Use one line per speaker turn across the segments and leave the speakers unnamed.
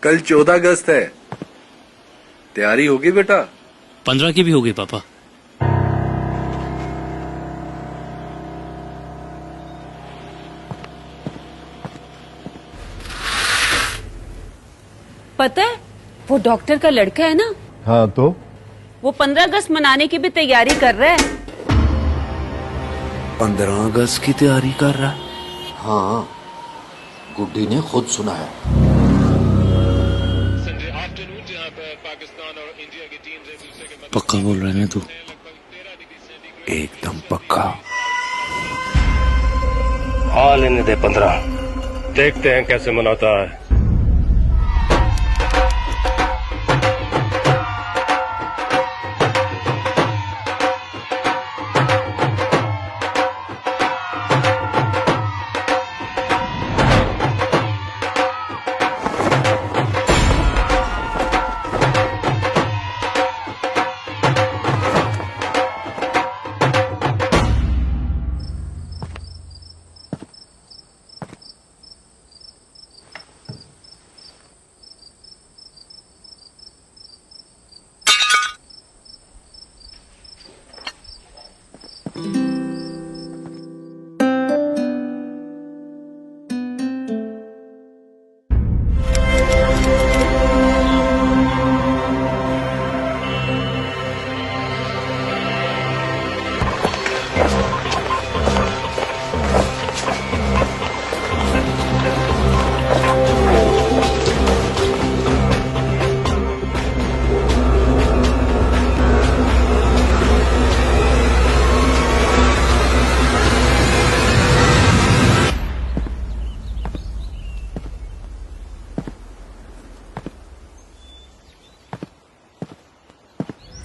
कल 14 अगस्त है, तैयारी होगी बेटा?
15 की भी हो गई पापा।
पता है वो डॉक्टर का लड़का है ना,
हाँ तो
वो 15 अगस्त मनाने की भी तैयारी कर रहा है।
15 अगस्त की तैयारी कर रहा है?
हाँ, गुड्डी ने खुद सुना है।
पक्का बोल रहा है ना तू?
एकदम पक्का।
हाँ लेने दे 15, देखते हैं कैसे मनाता है।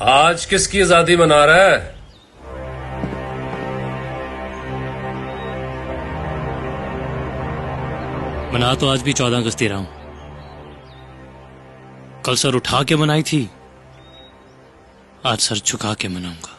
आज किसकी आजादी मना रहा है?
मना तो आज भी 14 अगस्त ही रहा हूं। कल सर उठा के मनाई थी, आज सर झुका के मनाऊंगा।